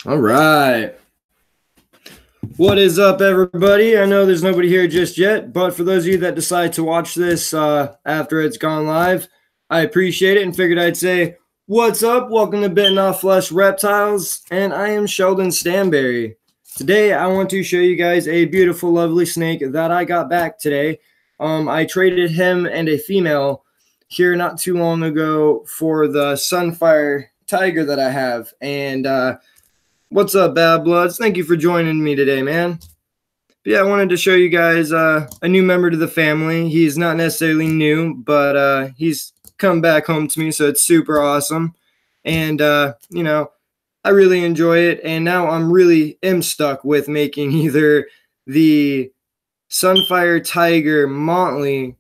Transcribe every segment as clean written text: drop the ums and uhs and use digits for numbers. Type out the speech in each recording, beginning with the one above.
All right. What is up, everybody? I know there's nobody here just yet, but for those of you that decide to watch this after it's gone live, I appreciate it and figured I'd say, what's up? Welcome to Bitten Off Flesh Reptiles, and I am Sheldon Stanberry. Today, I want to show you guys a beautiful, lovely snake that I got back today. I traded him and a female here not too long ago for the Sunfire Tiger that I have, and what's up, Bad Bloods? Thank you for joining me today, man. But yeah, I wanted to show you guys a new member to the family. He's not necessarily new, but he's come back home to me, so it's super awesome. And, you know, I really enjoy it. And now I'm really stuck with making either the Sunfire Tiger Montley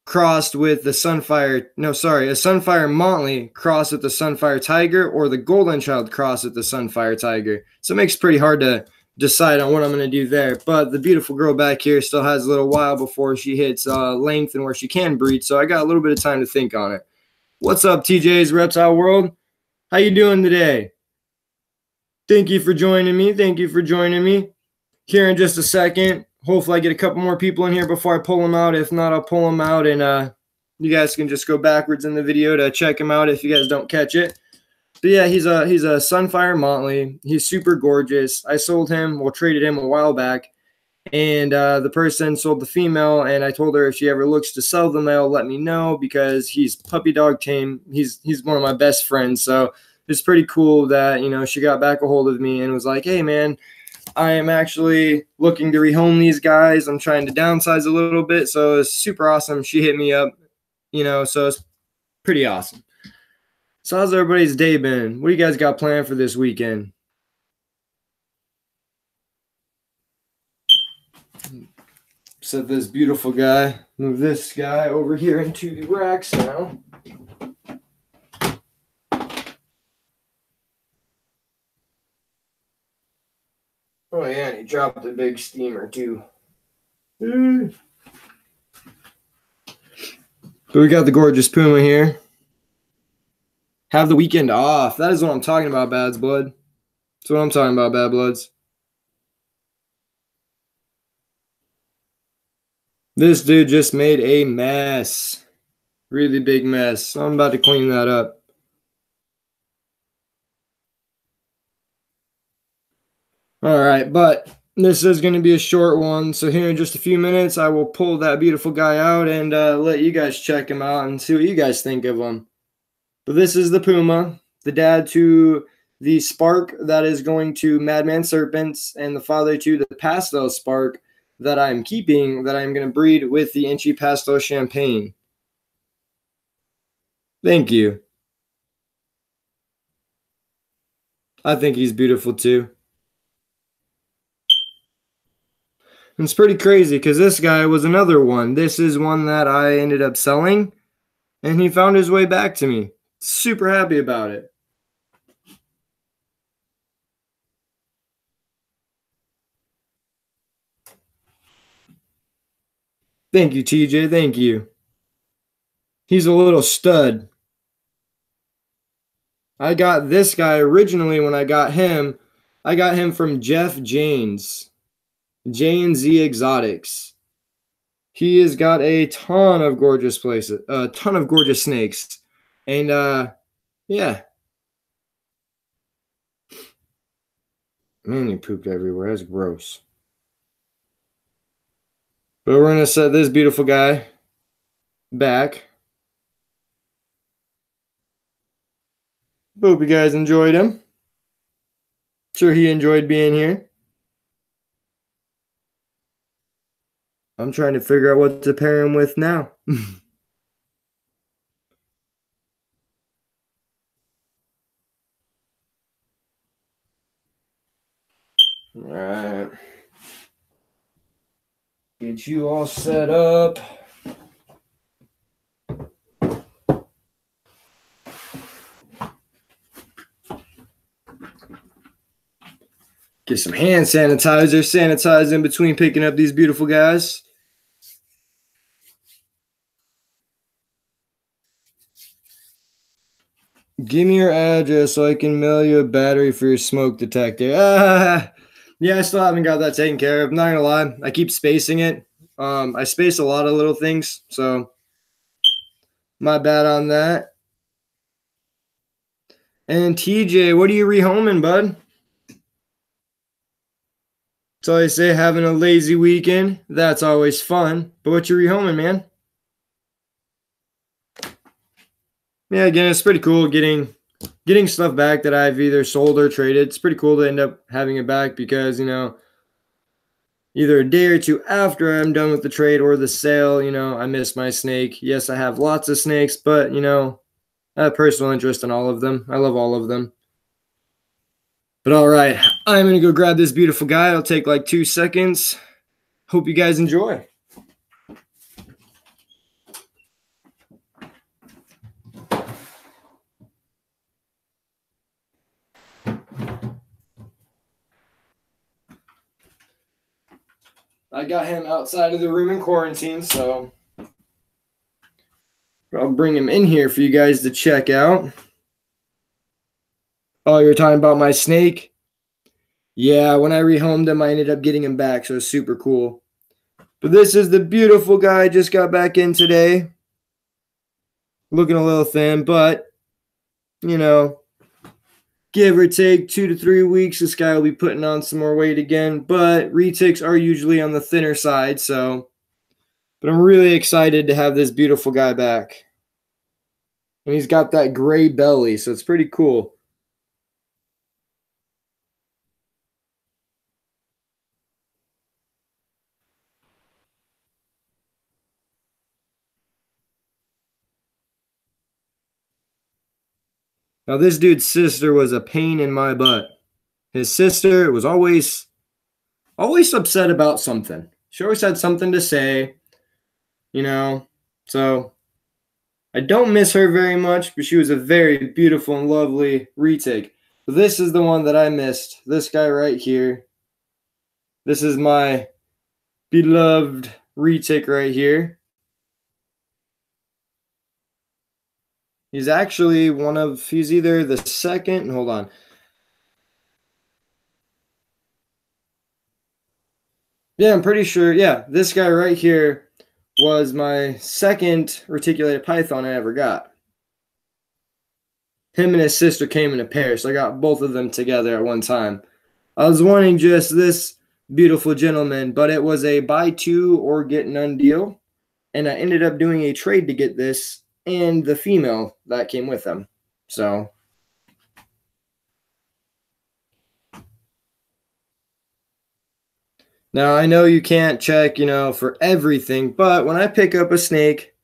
crossed with the a Sunfire Montley crossed with the Sunfire Tiger, or the Golden Child crossed with the Sunfire Tiger. So it makes it pretty hard to decide on what I'm going to do there. But the beautiful girl back here still has a little while before she hits length and where she can breed, so I got a little bit of time to think on it. What's up, TJ's Reptile World? How you doing today? Thank you for joining me. Thank you for joining me. Here in just a second, hopefully I get a couple more people in here before I pull them out. If not, I'll pull them out, and you guys can just go backwards in the video to check him out if you guys don't catch it. But yeah, he's a Sunfire Montley. He's super gorgeous. I sold him, traded him a while back, and the person sold the female, and I told her if she ever looks to sell the male, let me know, because he's puppy dog tame. He's one of my best friends, so it's pretty cool that, you know, she got back a hold of me and was like, hey, man, I am actually looking to rehome these guys. I'm trying to downsize a little bit, so it's super awesome. She hit me up, you know, so it's pretty awesome. So how's everybody's day been? What do you guys got planned for this weekend? Set this beautiful guy, move this guy over here into the racks now. Oh yeah, and he dropped a big steamer too. But we got the gorgeous Puma here. Have the weekend off. That is what I'm talking about, Bad Blood. That's what I'm talking about, Bad Bloods. This dude just made a mess. Really big mess. So I'm about to clean that up. All right, but this is going to be a short one. So here in just a few minutes, I will pull that beautiful guy out and let you guys check him out and see what you guys think of him. But this is the Puma, the dad to the Spark that is going to Madman Serpents, and the father to the Pastel Spark that I'm keeping, that I'm going to breed with the Inchy Pastel Champagne. Thank you. I think he's beautiful too. And it's pretty crazy because this guy was another one. This is one that I ended up selling, and he found his way back to me. Super happy about it. Thank you, TJ. Thank you. He's a little stud. I got this guy originally when I got him from Jeff Janes, J&Z Exotics. He has got a ton of gorgeous places, a ton of gorgeous snakes. And yeah. Man, he pooped everywhere. That's gross. But we're going to set this beautiful guy back. Hope you guys enjoyed him. Sure he enjoyed being here. I'm trying to figure out what to pair him with now. All right. Get you all set up. Get some hand sanitizer, sanitize in between picking up these beautiful guys. Give me your address so I can mail you a battery for your smoke detector. Ah, yeah, I still haven't got that taken care of. I'm not gonna lie, I keep spacing it. I space a lot of little things, so my bad on that. And TJ, what are you rehoming, bud? So I say having a lazy weekend. That's always fun. But what you rehoming, man? Yeah, again, it's pretty cool getting stuff back that I've either sold or traded. It's pretty cool to end up having it back because, you know, either a day or two after I'm done with the trade or the sale, you know, I miss my snake. Yes, I have lots of snakes, but, you know, I have personal interest in all of them. I love all of them. But all right, I'm going to go grab this beautiful guy. It'll take like 2 seconds. Hope you guys enjoy. I got him outside of the room in quarantine, so I'll bring him in here for you guys to check out. Oh, you're talking about my snake? Yeah, when I rehomed him, I ended up getting him back, so it's super cool. But this is the beautiful guy I just got back in today. Looking a little thin, but, you know, give or take 2 to 3 weeks, this guy will be putting on some more weight again. But retics are usually on the thinner side, so. But I'm really excited to have this beautiful guy back. And he's got that gray belly, so it's pretty cool. Now, this dude's sister was a pain in my butt. His sister was always upset about something. She always had something to say, you know. So I don't miss her very much, but she was a very beautiful and lovely retic. This is the one that I missed. This guy right here. This is my beloved retic right here. He's actually he's either the second, hold on. Yeah, I'm pretty sure. Yeah, this guy right here was my second reticulated python I ever got. Him and his sister came in a pair, so I got both of them together at one time. I was wanting just this beautiful gentleman, but it was a buy two or get none deal, and I ended up doing a trade to get this and the female that came with them. So now I know you can't check, you know, for everything, but when I pick up a snake,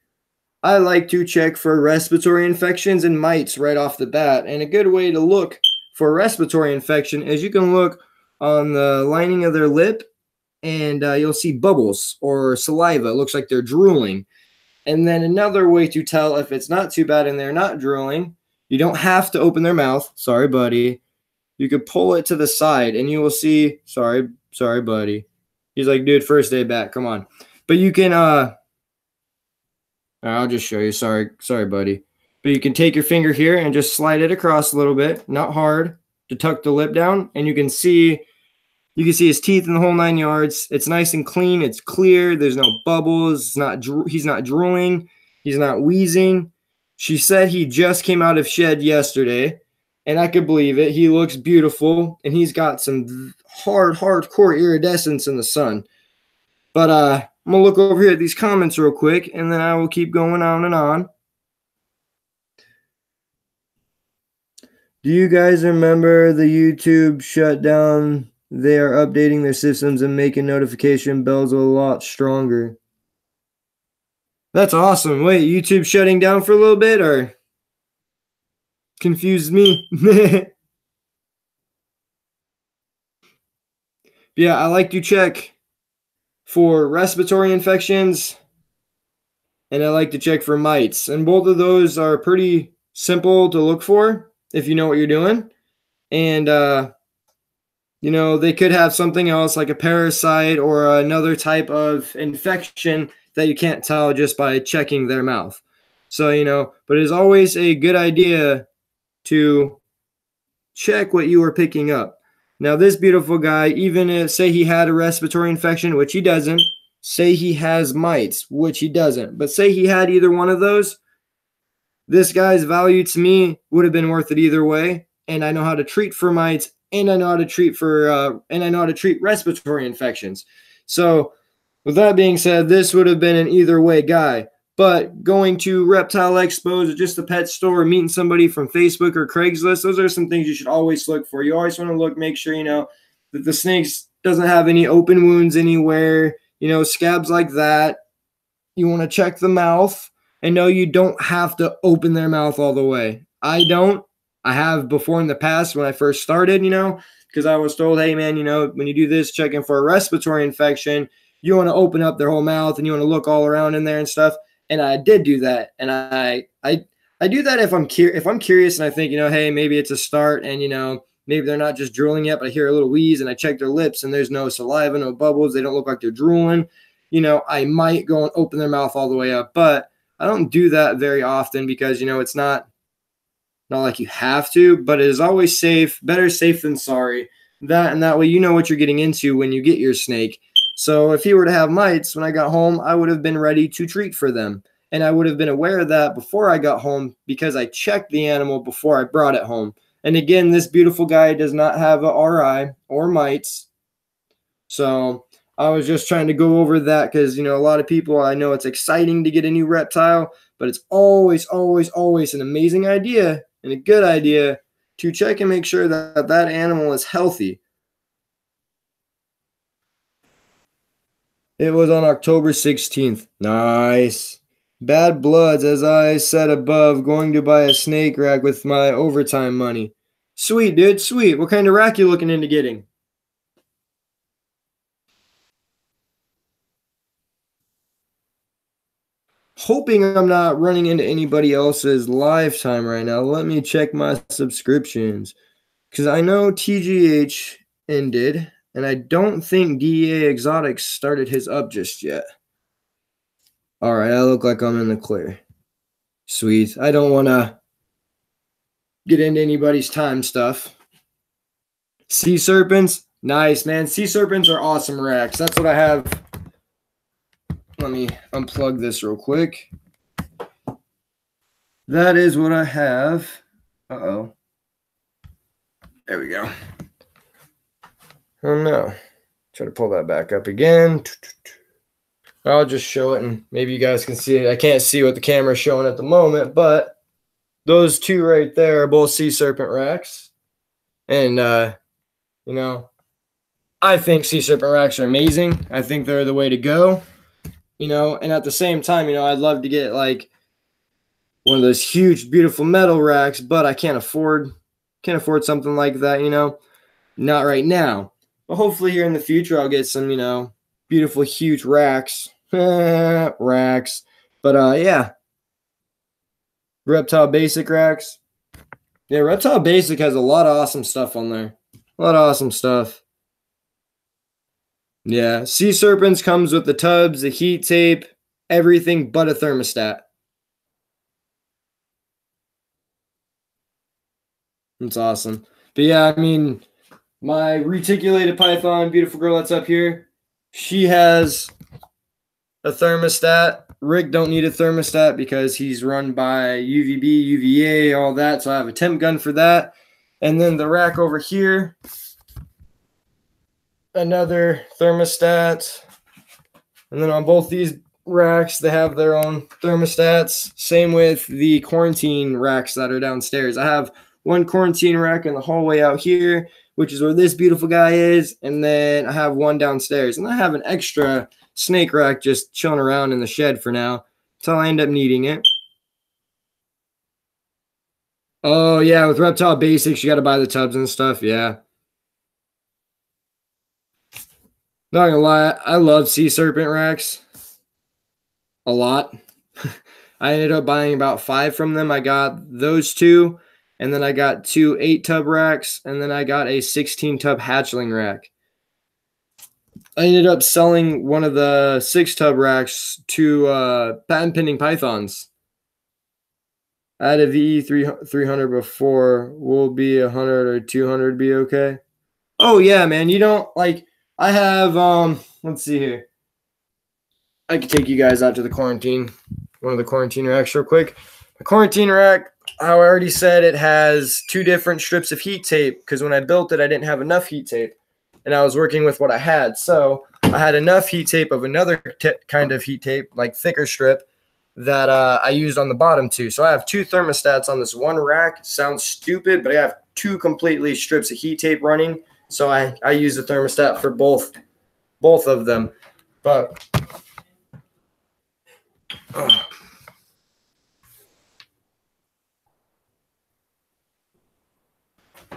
I like to check for respiratory infections and mites right off the bat. And a good way to look for a respiratory infection is you can look on the lining of their lip and you'll see bubbles or saliva. It looks like they're drooling. And then another way to tell if it's not too bad and they're not drooling, you don't have to open their mouth. Sorry, buddy. You could pull it to the side and you will see, sorry, buddy. He's like, dude, first day back. Come on. But you can, I'll just show you. Sorry, buddy. But you can take your finger here and just slide it across a little bit, not hard, to tuck the lip down. And you can see his teeth in the whole 9 yards. It's nice and clean. It's clear. There's no bubbles. He's not drooling. He's not wheezing. She said he just came out of shed yesterday, and I could believe it. He looks beautiful, and he's got some hardcore iridescence in the sun. But I'm going to look over here at these comments real quick, and then I will keep going on and on. Do you guys remember the YouTube shutdown? They are updating their systems and making notification bells a lot stronger. That's awesome. Wait, YouTube shutting down for a little bit, or confused me? Yeah, I like to check for respiratory infections, and I like to check for mites. And both of those are pretty simple to look for if you know what you're doing. And, you know, they could have something else like a parasite or another type of infection that you can't tell just by checking their mouth. So, you know, but it's always a good idea to check what you are picking up. Now, this beautiful guy, even if, say he had a respiratory infection, which he doesn't, say he has mites, which he doesn't, but say he had either one of those, this guy's value to me would have been worth it either way. And I know how to treat for mites, and I know how to treat respiratory infections. So, with that being said, this would have been an either way guy. But going to reptile expos or just a pet store, meeting somebody from Facebook or Craigslist, those are some things you should always look for. You always want to make sure, that the snake doesn't have any open wounds anywhere, scabs like that. You want to check the mouth, and no, you don't have to open their mouth all the way. I don't. I have before in the past when I first started, because I was told, hey, man, when you do this, checking for a respiratory infection, you want to open up their whole mouth and you want to look all around in there and stuff. And I did do that. And I do that if I'm curious and I think, hey, maybe it's a start and, maybe they're not just drooling yet, but I hear a little wheeze and I check their lips and there's no saliva, no bubbles. They don't look like they're drooling. I might go and open their mouth all the way up, but I don't do that very often because, it's not like you have to, but it is always safe, better safe than sorry. That way, you know what you're getting into when you get your snake. So if he were to have mites when I got home, I would have been ready to treat for them. And I would have been aware of that before I got home because I checked the animal before I brought it home. And again, this beautiful guy does not have a RI or mites. So I was just trying to go over that because, a lot of people, I know it's exciting to get a new reptile, but it's always, always, always an amazing idea and a good idea to check and make sure that that animal is healthy. It was on October 16th. Nice. Bad Bloods, as I said above, going to buy a snake rack with my overtime money. Sweet, dude, sweet. What kind of rack you looking into getting? Hoping I'm not running into anybody else's lifetime right now. Let me check my subscriptions. Because I know TGH ended, and I don't think DEA Exotics started his up just yet. All right, I look like I'm in the clear. Sweet. I don't want to get into anybody's time stuff. Sea serpents. Nice, man. Sea serpents are awesome racks. That's what I have. Let me unplug this real quick. That is what I have. Uh-oh. There we go. Oh, no. Try to pull that back up again. I'll just show it, and maybe you guys can see it. I can't see what the camera's showing at the moment, but those two right there are both sea serpent racks. And, I think sea serpent racks are amazing. I think they're the way to go. And at the same time, I'd love to get like one of those huge, beautiful metal racks, but I can't afford something like that, not right now. But hopefully here in the future, I'll get some, beautiful, huge racks. Racks. But, yeah. Reptile Basic racks. Yeah, Reptile Basic has a lot of awesome stuff on there. A lot of awesome stuff. Yeah, Sea Serpents comes with the tubs, the heat tape, everything but a thermostat. It's awesome. But yeah, I mean, my reticulated python, beautiful girl that's up here, she has a thermostat. Rick don't need a thermostat because he's run by UVB, UVA, all that. So I have a temp gun for that. And then the rack over here, another thermostat. And then on both these racks, they have their own thermostats. Same with the quarantine racks that are downstairs. I have one quarantine rack in the hallway out here, which is where this beautiful guy is. And then I have one downstairs. And I have an extra snake rack just chilling around in the shed for now until I end up needing it. Oh, yeah, with Reptile Basics, you got to buy the tubs and stuff. Yeah. Not gonna lie, I love sea serpent racks a lot. I ended up buying about 5 from them. I got those 2, and then I got 2 8-tub racks, and then I got a 16-tub hatchling rack. I ended up selling one of the 6-tub racks to patent pending pythons. I had a VE 300 before. Will be 100 or 200 be okay? Oh yeah, man. You don't like. I have Let's see here. I could take you guys out to the quarantine, one of the quarantine racks real quick. The quarantine rack, how I already said, it has 2 different strips of heat tape because when I built it, I didn't have enough heat tape, and I was working with what I had. So I had enough heat tape of another kind of heat tape, like thicker strip, that I used on the bottom too. So I have 2 thermostats on this one rack. Sounds stupid, but I have 2 completely strips of heat tape running. So I use the thermostat for both of them. But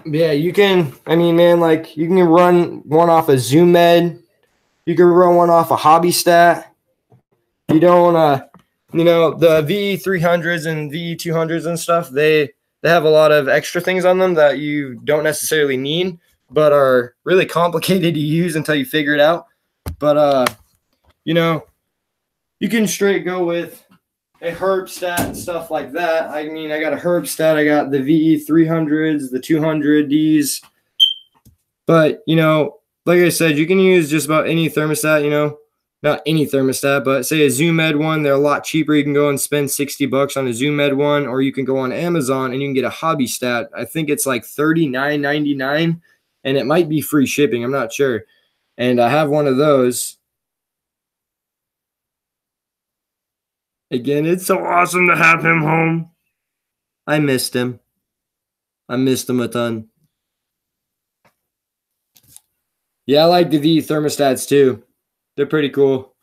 yeah, you can. I mean, man, like you can run one off a Zoom Med. You can run one off a Hobby Stat. You don't, the VE 300s and VE 200s and stuff. They have a lot of extra things on them that you don't necessarily need, but are really complicated to use until you figure it out. But you can straight go with a herb stat and stuff like that. I mean, I got a herb stat. I got the VE 300s, the 200Ds. But, like I said, you can use just about any thermostat, not any thermostat, but say a Zoom Med one. They're a lot cheaper. You can go and spend $60 on a Zoom Med one, or you can go on Amazon and you can get a Hobby Stat. I think it's like $39.99, and it might be free shipping. I'm not sure. And I have one of those. Again, it's so awesome to have him home. I missed him. I missed him a ton. Yeah, I like the VE thermostats too. They're pretty cool.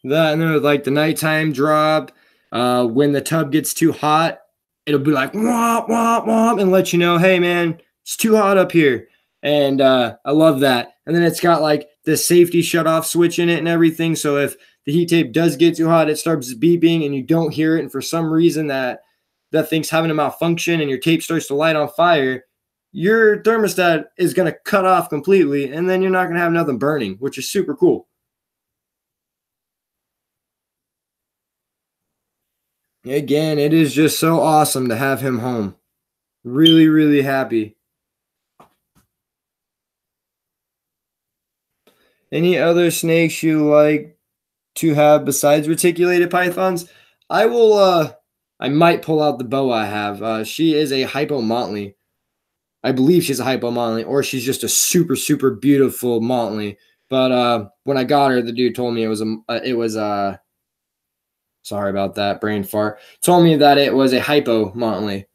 That and then with like the nighttime drop, when the tub gets too hot, it'll be like womp womp womp and let you know, hey man, it's too hot up here. And I love that. And then it's got like the safety shut off switch in it and everything. So if the heat tape does get too hot, it starts beeping and you don't hear it, and for some reason that thing's having a malfunction and your tape starts to light on fire, your thermostat is going to cut off completely, and then you're not going to have nothing burning, which is super cool. Again, it is just so awesome to have him home. Really, really happy. Any other snakes you like to have besides reticulated pythons? I might pull out the boa I have. She is a hypomontany. I believe she's a hypomontany, or she's just a super, super beautiful montany. But when I got her, the dude told me sorry about that, brain fart. Told me that it was a hypomontany.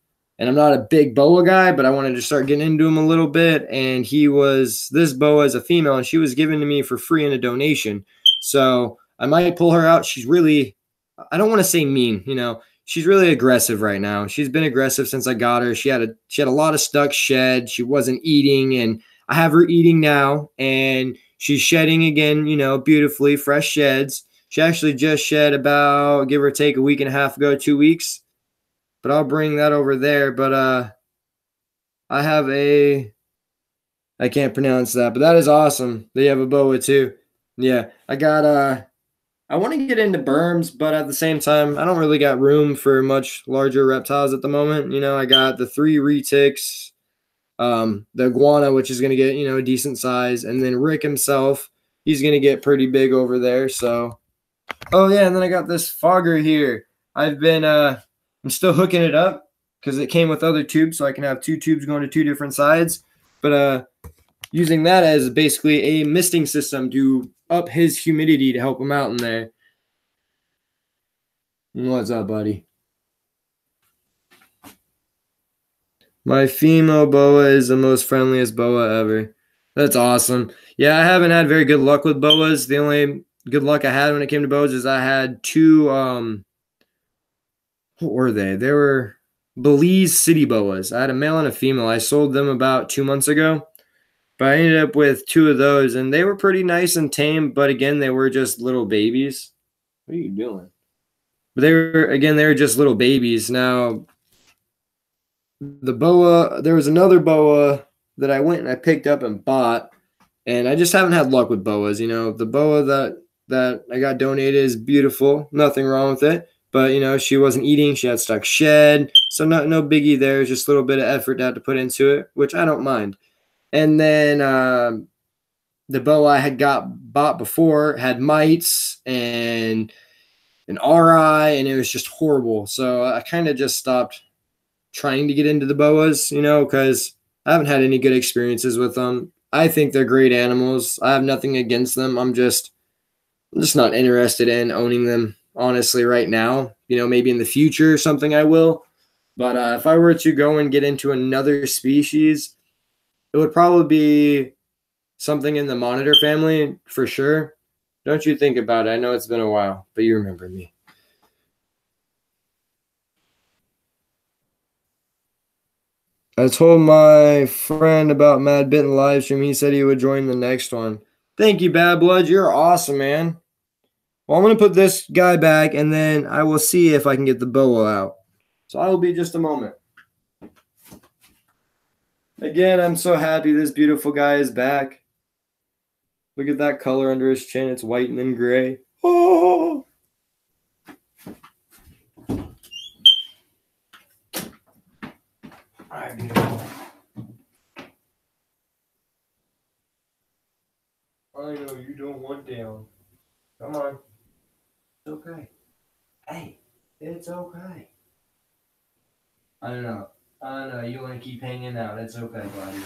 And I'm not a big boa guy, but I wanted to start getting into him a little bit. And this boa is a female, and she was given to me for free in a donation. So I might pull her out. She's really, I don't want to say mean, she's really aggressive right now. She's been aggressive since I got her. She had a lot of stuck shed. She wasn't eating, and I have her eating now, and she's shedding again, beautifully, fresh sheds. She actually just shed about, give or take, a week and a half ago, 2 weeks. But I'll bring that over there. But I have I can't pronounce that, but that is awesome. They have a boa too. Yeah, I want to get into berms, but at the same time, I don't really got room for much larger reptiles at the moment. I got the 3 retics, the iguana, which is going to get, a decent size. And then Rick himself, he's going to get pretty big over there. So, oh yeah. And then I got this fogger here. I'm still hooking it up because it came with other tubes, so I can have 2 tubes going to 2 different sides. But using that as basically a misting system to up his humidity to help him out in there. What's up, buddy? My female boa is the most friendliest boa ever. That's awesome. Yeah, I haven't had very good luck with boas. The only good luck I had when it came to boas is I had 2 what were they? They were Belize city boas. I had a male and a female. I sold them about 2 months ago, but I ended up with 2 of those, and they were pretty nice and tame. But again, they were just little babies. What are you doing? But they were just little babies. Now, the boa, there was another boa that I went and I picked up and bought, and I just haven't had luck with boas. The boa that I got donated is beautiful. Nothing wrong with it. But, you know, she wasn't eating. She had stuck shed. So no biggie there. Just a little bit of effort I had to put into it, which I don't mind. And then the boa I had bought before had mites and an RI, and it was just horrible. So I kind of just stopped trying to get into the boas, you know, because I haven't had any good experiences with them. I think they're great animals. I have nothing against them. I'm just not interested in owning them, honestly, right now. You know, maybe in the future something I will. But if I were to go and get into another species, it would probably be something in the monitor family for sure. Don't you think about it? I know it's been a while, but you remember me. I told my friend about Mad Bitten live stream. He said he would join the next one. Thank you, Bad Blood. You're awesome, man. Well, I'm going to put this guy back, and then I will see if I can get the boa out. So I will be just a moment. Again, I'm so happy this beautiful guy is back. Look at that color under his chin. It's white and then gray. Oh! All right, beautiful. I know you don't want down. Come on. It's okay. Hey, it's okay. I don't know. You want to keep hanging out. It's okay, buddy.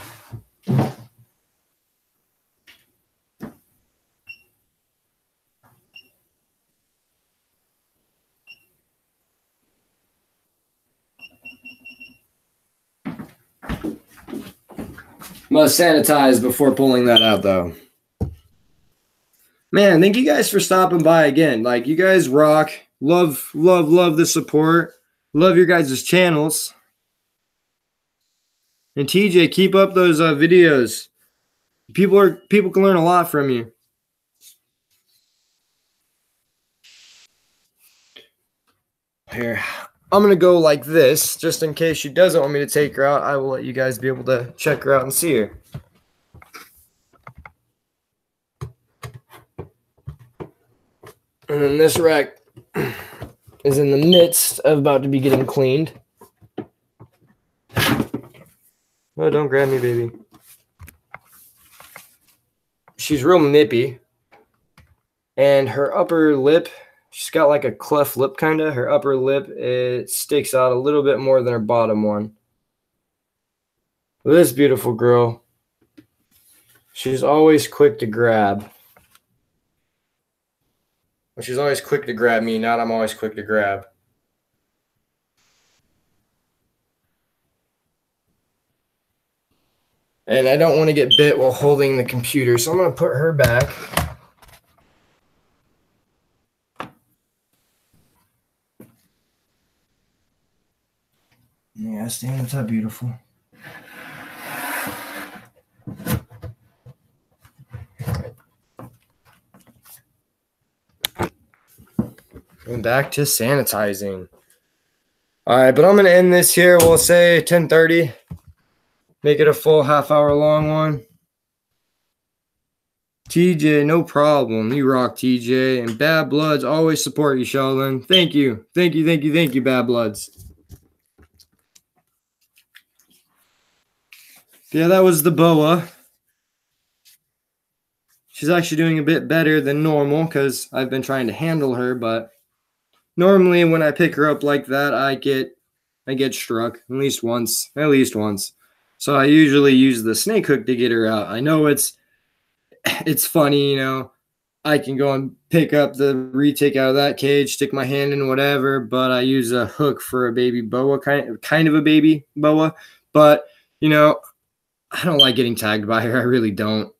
Must sanitize before pulling that out, though. Man, thank you guys for stopping by again. Like, you guys rock. Love the support. Love your guys' channels. And TJ, keep up those videos. People can learn a lot from you. Here, I'm going to go like this, just in case she doesn't want me to take her out. I will let you guys be able to check her out and see her. And then this rack is in the midst of about to be getting cleaned. Oh, don't grab me, baby. She's real nippy. And her upper lip, she's got like a cleft lip kind of. Her upper lip, it sticks out a little bit more than her bottom one. This beautiful girl, she's always quick to grab. She's always quick to grab me, not I'm always quick to grab. And I don't want to get bit while holding the computer, so I'm going to put her back. Yeah, stand up, that beautiful. And back to sanitizing. All right, but I'm going to end this here. We'll say 10:30. Make it a full half-hour long one. TJ, no problem. You rock, TJ. And Bad Bloods always support you, Sheldon. Thank you. Thank you, Bad Bloods. Yeah, that was the boa. She's actually doing a bit better than normal because I've been trying to handle her, but normally when I pick her up like that, I get struck at least once. So I usually use the snake hook to get her out. I know it's funny, you know. I can go and pick up the retake out of that cage, stick my hand in whatever, but I use a hook for a baby boa, kind of a baby boa. But, you know, I don't like getting tagged by her. I really don't.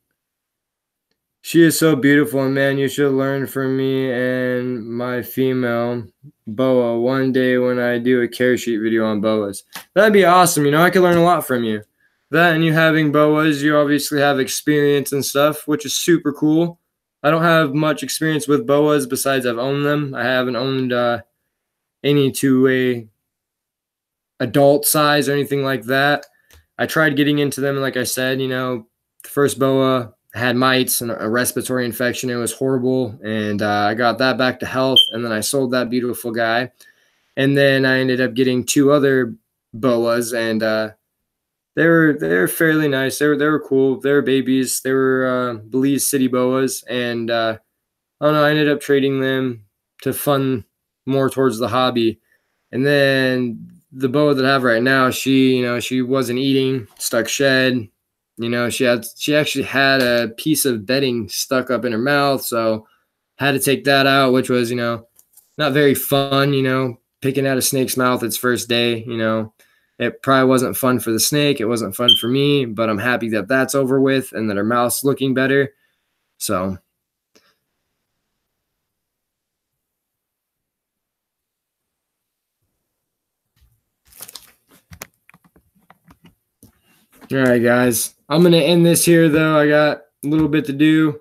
She is so beautiful, and man, you should learn from me and my female boa one day when I do a care sheet video on boas. That'd be awesome. You know, I could learn a lot from you. That and you having boas, you obviously have experience and stuff, which is super cool. I don't have much experience with boas besides I've owned them. I haven't owned any to a adult size or anything like that. I tried getting into them, like I said, you know, the first boa had mites and a respiratory infection. It was horrible, and I got that back to health, and then I sold that beautiful guy, and then I ended up getting 2 other boas, and they were fairly nice. They were cool. They were babies. They were Belize City boas, and I don't know. I ended up trading them to fund more towards the hobby, and then the boa that I have right now, she wasn't eating, stuck shed. She actually had a piece of bedding stuck up in her mouth, so had to take that out, which was, not very fun, picking out a snake's mouth its first day. It probably wasn't fun for the snake. It wasn't fun for me, but I'm happy that that's over with and that her mouth's looking better. So, all right, guys. I'm going to end this here, though. I got a little bit to do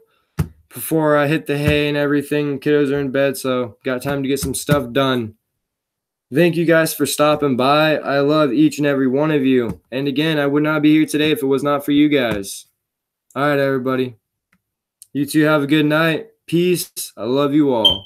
before I hit the hay and everything. Kiddos are in bed, so got time to get some stuff done. Thank you guys for stopping by. I love each and every one of you. And again, I would not be here today if it was not for you guys. All right, everybody. You two have a good night. Peace. I love you all.